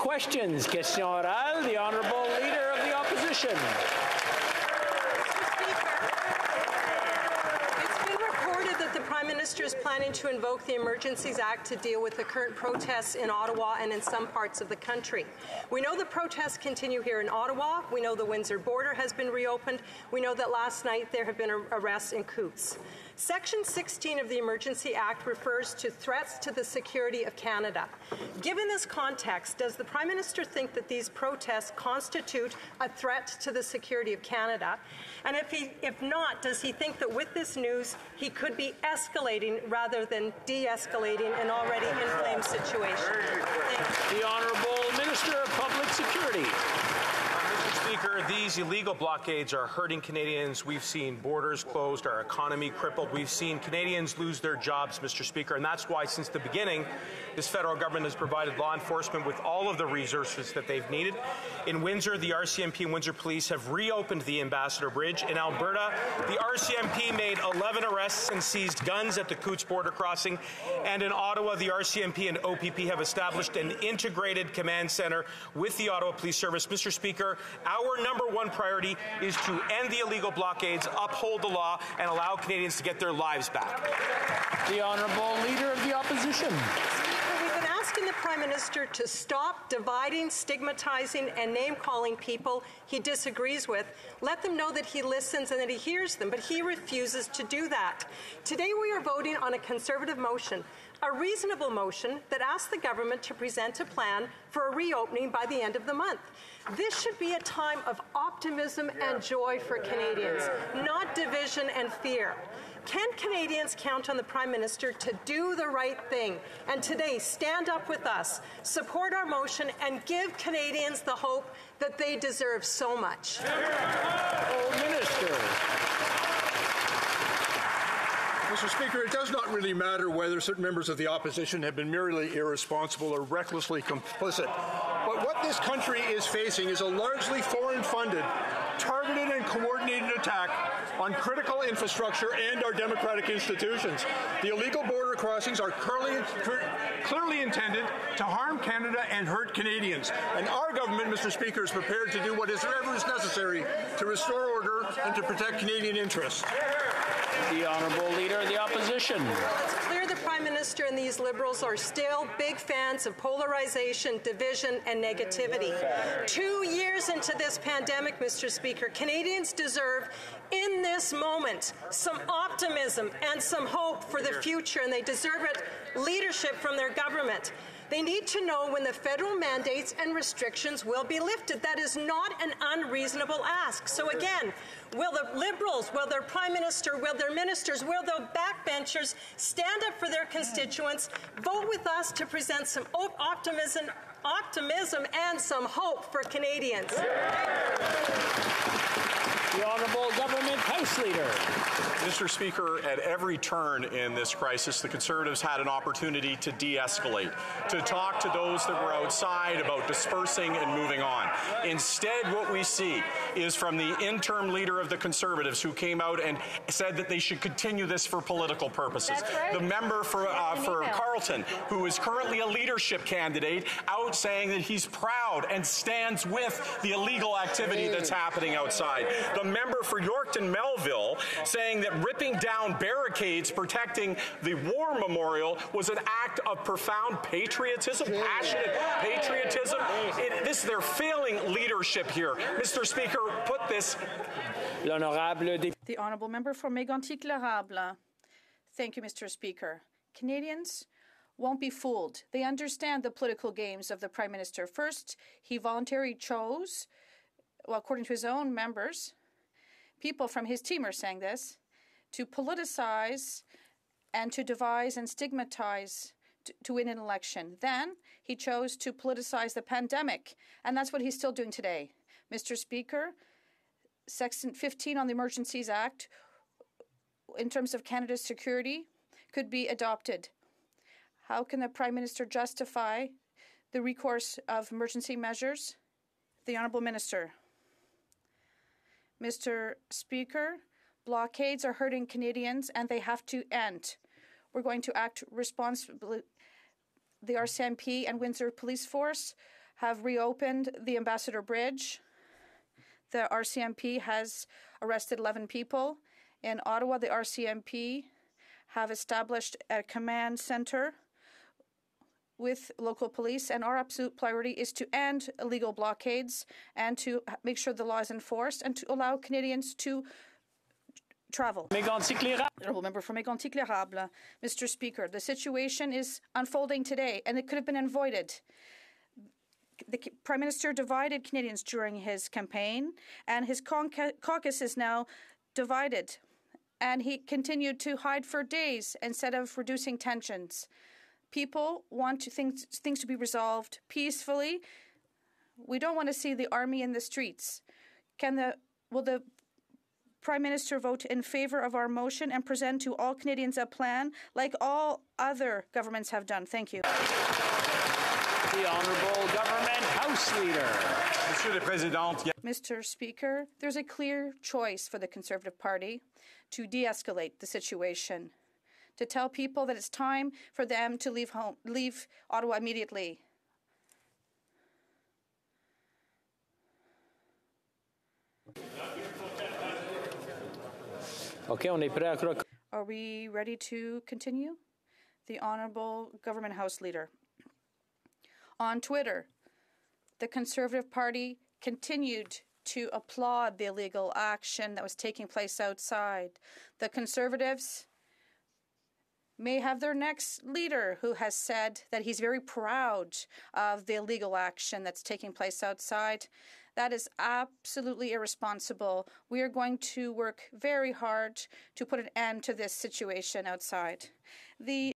questions. Question orale, the Honourable Leader of the Opposition. The Prime Minister is planning to invoke the Emergencies Act to deal with the current protests in Ottawa and in some parts of the country. We know the protests continue here in Ottawa. We know the Windsor border has been reopened. We know that last night there have been arrests in Coutts. Section 16 of the Emergency Act refers to threats to the security of Canada. Given this context, does the Prime Minister think that these protests constitute a threat to the security of Canada? And if not, does he think that with this news he could be escalating rather than de-escalating an already inflamed situation? The Honourable Minister of Public Security. Mr. Speaker, these illegal blockades are hurting Canadians. We've seen borders closed, our economy crippled. We've seen Canadians lose their jobs, Mr. Speaker, and that's why since the beginning, this federal government has provided law enforcement with all of the resources that they've needed. In Windsor, the RCMP and Windsor Police have reopened the Ambassador Bridge. In Alberta, the RCMP made 11 arrests and seized guns at the Coutts border crossing. And in Ottawa, the RCMP and OPP have established an integrated command centre with the Ottawa Police Service. Mr. Speaker, our #1 priority is to end the illegal blockades, uphold the law, and allow Canadians to get their lives back. The Honourable Leader of the Opposition. We've been asking the Prime Minister to stop dividing, stigmatizing, and name-calling people he disagrees with. Let them know that he listens and that he hears them, but he refuses to do that. Today we are voting on a Conservative motion, a reasonable motion that asks the government to present a plan for a reopening by the end of the month. This should be a time of optimism and joy for Canadians, not division and fear. Can Canadians count on the Prime Minister to do the right thing and today stand up with us, support our motion, and give Canadians the hope that they deserve so much? Minister. Mr. Speaker, it does not really matter whether certain members of the opposition have been merely irresponsible or recklessly complicit. But what this country is facing is a largely foreign-funded, targeted and coordinated attack on critical infrastructure and our democratic institutions. The illegal border crossings are clearly intended to harm Canada and hurt Canadians. And our government, Mr. Speaker, is prepared to do whatever is necessary to restore order and to protect Canadian interests. The Honourable Leader of the Opposition. It's clear the Prime Minister and these Liberals are still big fans of polarization, division, and negativity. 2 years into this pandemic, Mr. Speaker, Canadians deserve, in this moment, some optimism and some hope for the future, and they deserve it leadership from their government. They need to know when the federal mandates and restrictions will be lifted. That is not an unreasonable ask. So again, will the Liberals, will their Prime Minister, will their ministers, will the backbenchers stand up for their constituents, vote with us to present some optimism and some hope for Canadians? The Honourable Government House Leader. Mr. Speaker, at every turn in this crisis, the Conservatives had an opportunity to de-escalate, to talk to those that were outside about dispersing and moving on. Instead, what we see is from the interim leader of the Conservatives who came out and said that they should continue this for political purposes. Right. The member for Carleton, who is currently a leadership candidate, out saying that he's proud and stands with the illegal activity that's happening outside. The member for Yorkton Melville saying that ripping down barricades protecting the war memorial was an act of profound patriotism, passionate patriotism. They're failing leadership here. Mr. Speaker, put this. The Honourable Member for Mégantic-L'Érable. Thank you, Mr. Speaker. Canadians won't be fooled. They understand the political games of the Prime Minister. First, he voluntarily chose, well, according to his own members, people from his team are saying this, to politicize and to devise and stigmatize to win an election. Then he chose to politicize the pandemic, and that's what he's still doing today. Mr. Speaker, Section 15 on the Emergencies Act, in terms of Canada's security, could be adopted. How can the Prime Minister justify the recourse of emergency measures? The Honourable Minister. Mr. Speaker, blockades are hurting Canadians and they have to end. We're going to act responsibly. The RCMP and Windsor Police Force have reopened the Ambassador Bridge. The RCMP has arrested 11 people. In Ottawa, the RCMP have established a command center with local police, and our absolute priority is to end illegal blockades and to make sure the law is enforced and to allow Canadians to travel. Honourable Member for Mégantic-L'Érable. Mr. Speaker, the situation is unfolding today, and it could have been avoided. The Prime Minister divided Canadians during his campaign, and his caucus is now divided. And he continued to hide for days instead of reducing tensions. People want things to be resolved peacefully. We don't want to see the army in the streets. Will the Prime Minister vote in favour of our motion and present to all Canadians a plan like all other governments have done? Thank you. The Honourable Government House Leader. Monsieur le Président. Mr. Speaker, there's a clear choice for the Conservative Party to de-escalate the situation, to tell people that it's time for them to leave Ottawa immediately. Are we ready to continue? The Honourable Government House Leader. On Twitter, the Conservative Party continued to applaud the illegal action that was taking place outside. The Conservatives may have their next leader who has said that he's very proud of the illegal action that's taking place outside. That is absolutely irresponsible. We are going to work very hard to put an end to this situation outside. The